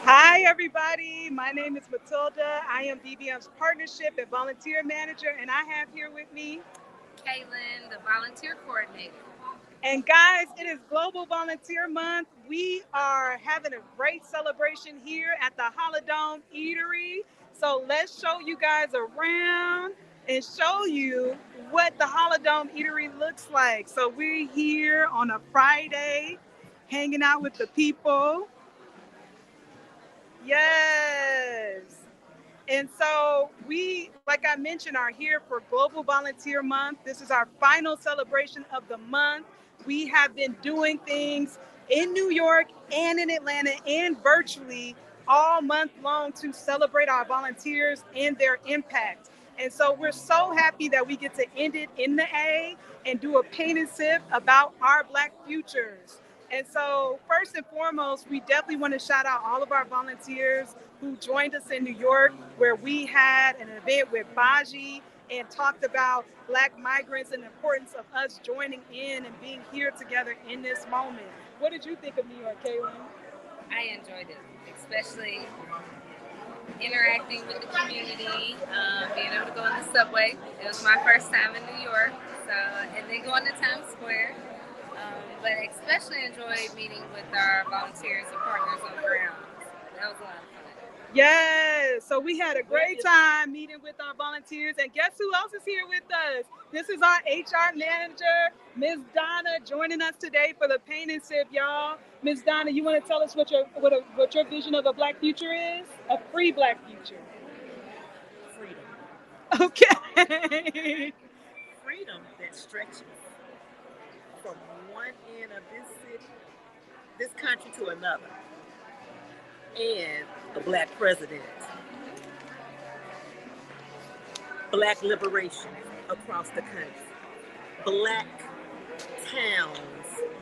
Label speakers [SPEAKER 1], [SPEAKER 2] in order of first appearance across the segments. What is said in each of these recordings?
[SPEAKER 1] Hi, everybody. My name is Matilda. I am BBM's partnership and volunteer manager, and I have here with me.
[SPEAKER 2] Kaylin, the volunteer coordinator.
[SPEAKER 1] And guys, it is Global Volunteer Month. We are having a great celebration here at the Holodome Eatery. So let's show you guys around and show you what the Holodome Eatery looks like. So we're here on a Friday, hanging out with the people. Yes. And so we, like I mentioned, are here for Global Volunteer Month. This is our final celebration of the month. We have been doing things in New York and in Atlanta and virtually all month long to celebrate our volunteers and their impact. And so we're so happy that we get to end it in the A and do a paint and sip about our Black futures. And so, first and foremost, we definitely want to shout out all of our volunteers who joined us in New York, where we had an event with Baji and talked about Black migrants and the importance of us joining in and being here together in this moment. What did you think of New York, Kaylin?
[SPEAKER 2] I enjoyed it, especially interacting with the community, being able to go in the subway. It was my first time in New York, so and then going to Times Square. But especially enjoyed meeting with our volunteers and partners on the ground. That was a lot of fun.
[SPEAKER 1] Yes, so we had a great time meeting with our volunteers. And guess who else is here with us? This is our HR manager, Ms. Donna, joining us today for the Paint and Sip, y'all. Ms. Donna, you want to tell us what your vision of a Black future is? A free Black future.
[SPEAKER 3] Freedom.
[SPEAKER 1] Okay.
[SPEAKER 3] Freedom that stretches from one end of this city, this country to another. And a Black president. Black liberation across the country. Black towns,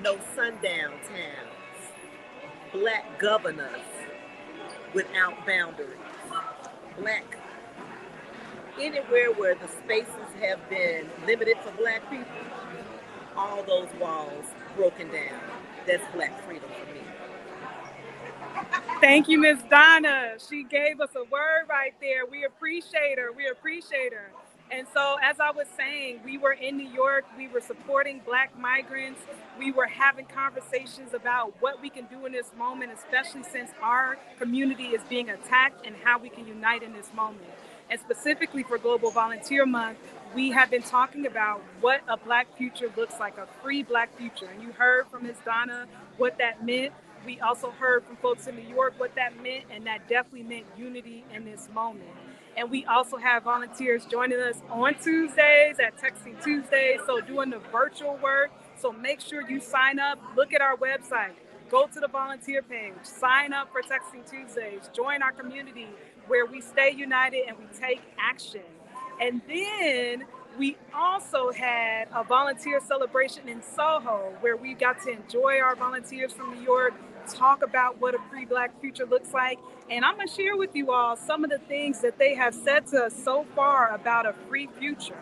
[SPEAKER 3] no sundown towns. Black governors without boundaries. Black anywhere where the spaces have been limited for Black people, all those walls broken down. That's Black freedom for me.
[SPEAKER 1] Thank you, Ms. Donna. She gave us a word right there. We appreciate her. We appreciate her. And so, as I was saying, we were in New York. We were supporting Black migrants. We were having conversations about what we can do in this moment, especially since our community is being attacked, and how we can unite in this moment. And specifically for Global Volunteer Month, we have been talking about what a Black future looks like, a free Black future. And you heard from Ms. Donna what that meant. We also heard from folks in New York what that meant, and that definitely meant unity in this moment. And we also have volunteers joining us on Tuesdays at Texting Tuesdays, so doing the virtual work. So make sure you sign up, look at our website, go to the volunteer page, sign up for Texting Tuesdays, join our community where we stay united and we take action. And then we also had a volunteer celebration in Soho where we got to enjoy our volunteers from New York, talk about what a free Black future looks like. And I'm going to share with you all some of the things that they have said to us so far about a free future.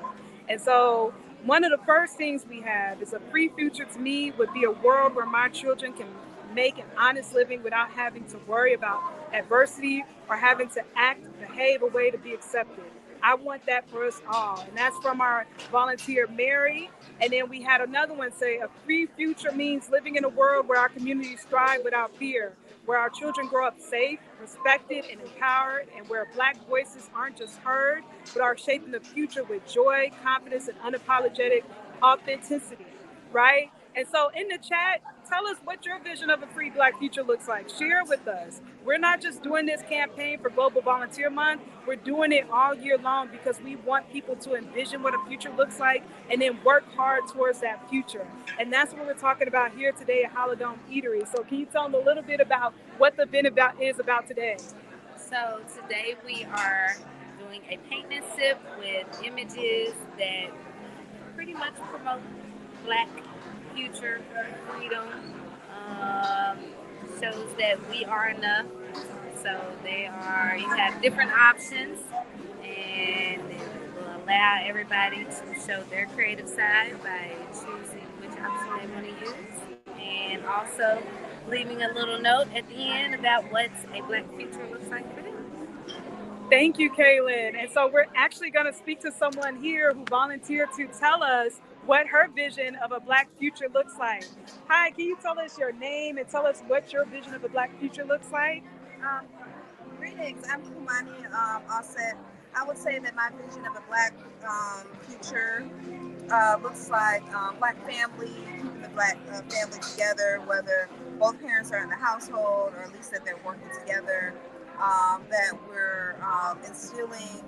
[SPEAKER 1] And so one of the first things we have is a free future to me would be a world where my children can make an honest living without having to worry about adversity or having to act, behave a way to be accepted. I want that for us all. And that's from our volunteer, Mary. And then we had another one say, a free future means living in a world where our communities thrive without fear, where our children grow up safe, respected, and empowered, and where Black voices aren't just heard, but are shaping the future with joy, confidence, and unapologetic authenticity, right? And so in the chat, tell us what your vision of a free Black future looks like. Share it with us. We're not just doing this campaign for Global Volunteer Month, we're doing it all year long because we want people to envision what a future looks like and then work hard towards that future. And that's what we're talking about here today at Holodome Eatery. So can you tell them a little bit about what the event is about today?
[SPEAKER 2] So today we are doing a paint and sip with images that pretty much promote Black future freedom. Um, Shows that we are enough. So they are. You have different options, and it will allow everybody to show their creative side by choosing which option they want to use, and also leaving a little note at the end about what a Black future looks like for them.
[SPEAKER 1] Thank you, Kaylin. And so we're actually going to speak to someone here who volunteered to tell us what her vision of a Black future looks like. Hi, can you tell us your name and tell us what your vision of a Black future looks like?
[SPEAKER 4] Um, Greetings, I'm Kumani Offset. I would say that my vision of a Black future looks like Black family, keeping the Black family together, whether both parents are in the household or at least that they're working together, that we're instilling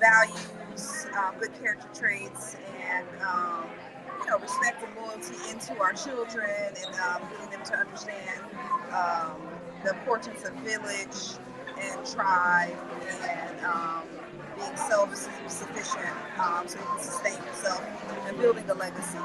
[SPEAKER 4] values, good character traits, and respect and loyalty into our children, and getting them to understand um, the importance of village and tribe, and being self-sufficient, so you can sustain yourself and building a legacy.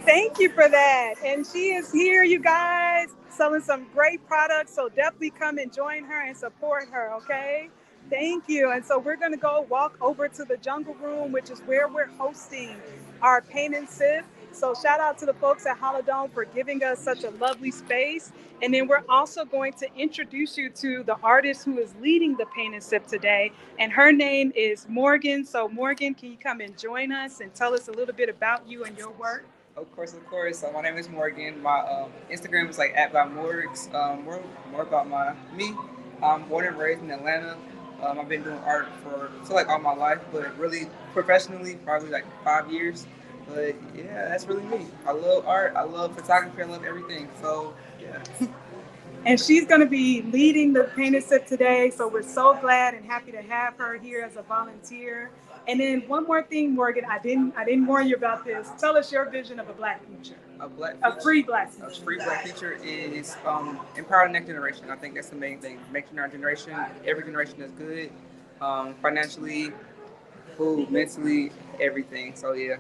[SPEAKER 1] Thank you for that. And she is here, you guys, selling some great products. So definitely come and join her and support her, okay? Thank you. And so we're going to go walk over to the Jungle Room, which is where we're hosting our paint and sip. So shout out to the folks at Holodome for giving us such a lovely space. And then we're also going to introduce you to the artist who is leading the paint and sip today. And her name is Morgan. So Morgan, can you come and join us and tell us a little bit about you and your work?
[SPEAKER 5] Of course, of course. My name is Morgan. My Instagram is like @by_morgs. More about me. I'm born and raised in Atlanta. I've been doing art for like all my life, but really professionally probably like 5 years. But yeah, that's really me. I love art. I love photography. I love everything. So yeah.
[SPEAKER 1] And she's going to be leading the paint and sip today. So we're so glad and happy to have her here as a volunteer. And then one more thing, Morgan, I didn't warn you about this. Tell us your vision of a Black future,
[SPEAKER 5] A black
[SPEAKER 1] a free Black
[SPEAKER 5] a
[SPEAKER 1] future.
[SPEAKER 5] free black future is empower the next generation. I think that's the main thing. Making our generation, every generation is good, financially, food, mentally, everything. So yeah.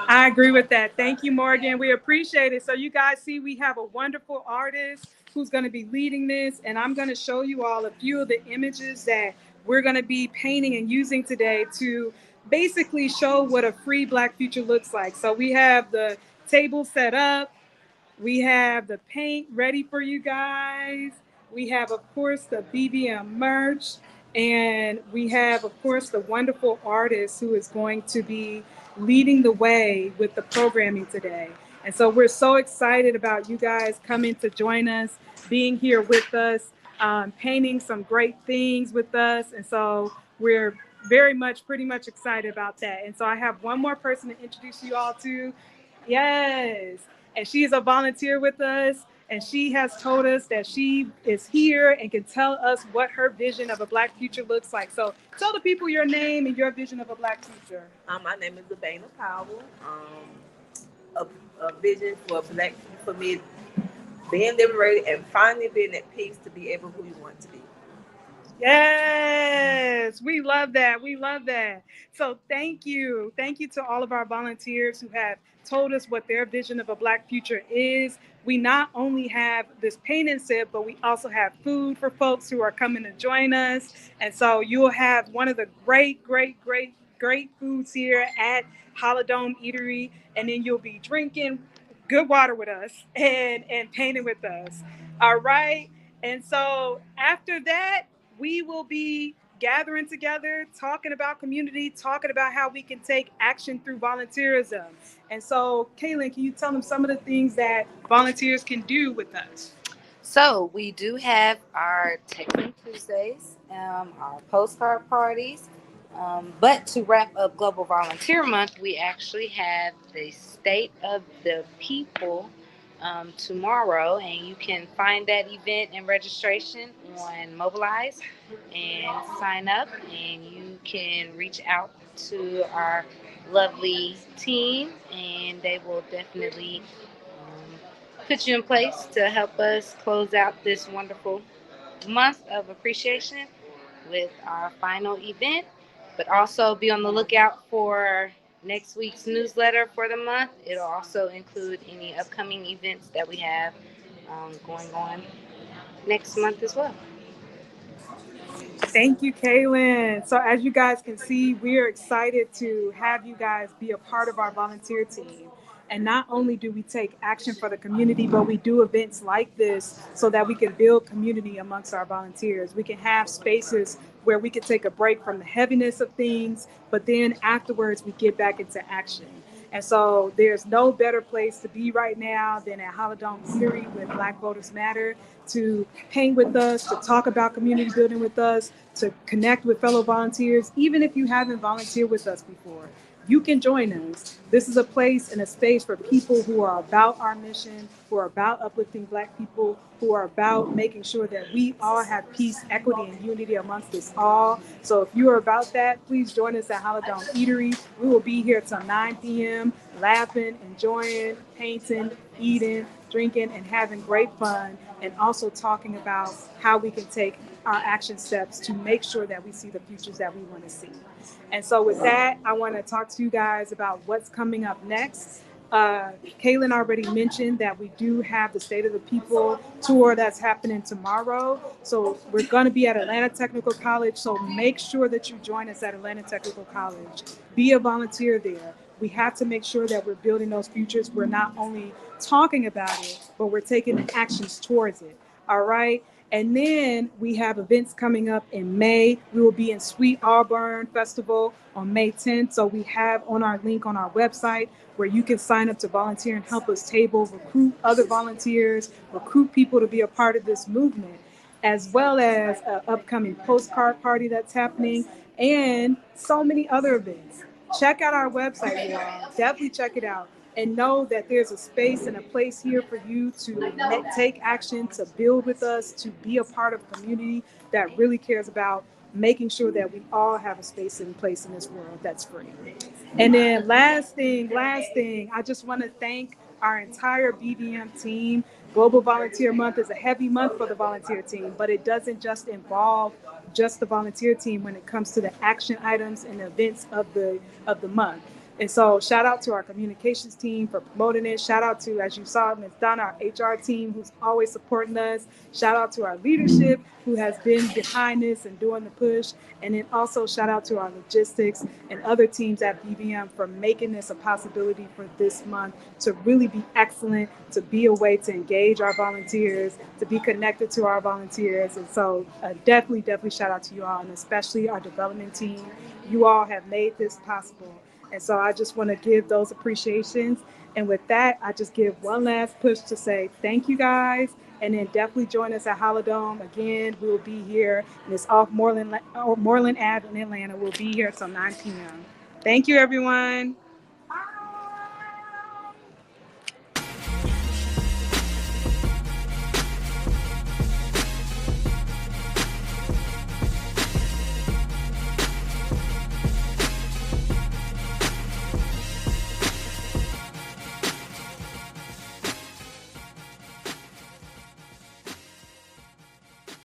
[SPEAKER 1] I agree with that. Thank you, Morgan. We appreciate it. So you guys see we have a wonderful artist who's going to be leading this, and I'm going to show you all a few of the images that we're going to be painting and using today to basically show what a free Black future looks like. So we have the table set up. We have the paint ready for you guys. We have, of course, the BBM merch. And we have, of course, the wonderful artist who is going to be leading the way with the programming today. And so we're so excited about you guys coming to join us, being here with us, painting some great things with us. And so we're very much, pretty much excited about that. And so I have one more person to introduce you all to. Yes. And she is a volunteer with us. And she has told us that she is here and can tell us what her vision of a Black future looks like. So tell the people your name and your vision of a Black future.
[SPEAKER 4] My name is Labana Powell. A vision for Black for me being liberated and finally being at peace to be able who you want to be.
[SPEAKER 1] Yes, we love that. We love that. So thank you. Thank you to all of our volunteers who have told us what their vision of a Black future is. We not only have this paint and sip, but we also have food for folks who are coming to join us. And so you'll have one of the great foods here at Holodome Eatery. And then you'll be drinking good water with us and painting with us. All right. And so after that, we will be gathering together, talking about community, talking about how we can take action through volunteerism. And so, Kaylin, can you tell them some of the things that volunteers can do with us?
[SPEAKER 2] So we do have our Texting Tuesdays, our postcard parties. But to wrap up Global Volunteer Month, we actually have the State of the People tomorrow, and you can find that event and registration on Mobilize and sign up, and you can reach out to our lovely team, and they will definitely put you in place to help us close out this wonderful month of appreciation with our final event. But also be on the lookout for next week's newsletter for the month. It'll also include any upcoming events that we have going on next month as well.
[SPEAKER 1] Thank you, Kaylin. So, as you guys can see, we are excited to have you guys be a part of our volunteer team. And not only do we take action for the community, but we do events like this so that we can build community amongst our volunteers. We can have spaces where we can take a break from the heaviness of things, but then afterwards we get back into action. And so there's no better place to be right now than at Holodome Eatery with Black Voters Matter to hang with us, to talk about community building with us, to connect with fellow volunteers. Even if you haven't volunteered with us before, you can join us. This is a place and a space for people who are about our mission, who are about uplifting Black people, who are about making sure that we all have peace, equity, and unity amongst us all. So if you are about that, please join us at Holodome Eatery. We will be here till 9 p.m., laughing, enjoying, painting, eating, drinking, and having great fun, and also talking about how we can take our action steps to make sure that we see the futures that we want to see. And so, with that, I want to talk to you guys about what's coming up next. Kaylin already mentioned that we do have the State of the People tour that's happening tomorrow. So we're going to be at Atlanta Technical College. So make sure that you join us at Atlanta Technical College. Be a volunteer there. We have to make sure that we're building those futures. We're not only talking about it, but we're taking the actions towards it. All right. And then we have events coming up in May. We will be in Sweet Auburn Festival on May 10th. So we have on our link on our website where you can sign up to volunteer and help us table, recruit other volunteers, recruit people to be a part of this movement, as well as an upcoming postcard party that's happening and so many other events. Check out our website, y'all. Definitely check it out. And know that there's a space and a place here for you to take action, to build with us, to be a part of a community that really cares about making sure that we all have a space and place in this world that's free. And then last thing, I just want to thank our entire BVM team. Global Volunteer Month is a heavy month for the volunteer team, but it doesn't just involve just the volunteer team when it comes to the action items and events of the month. And so shout out to our communications team for promoting it. Shout out to, as you saw, Ms. Donna, our HR team, who's always supporting us. Shout out to our leadership who has been behind this and doing the push. And then also shout out to our logistics and other teams at BVM for making this a possibility for this month to really be excellent, to be a way to engage our volunteers, to be connected to our volunteers. And so definitely shout out to you all, and especially our development team. You all have made this possible. And so I just want to give those appreciations. And with that, I just give one last push to say thank you guys. And then definitely join us at Holodome. Again, we will be here. And it's off Moreland Ave in Atlanta. We'll be here till 9 p.m. Thank you, everyone.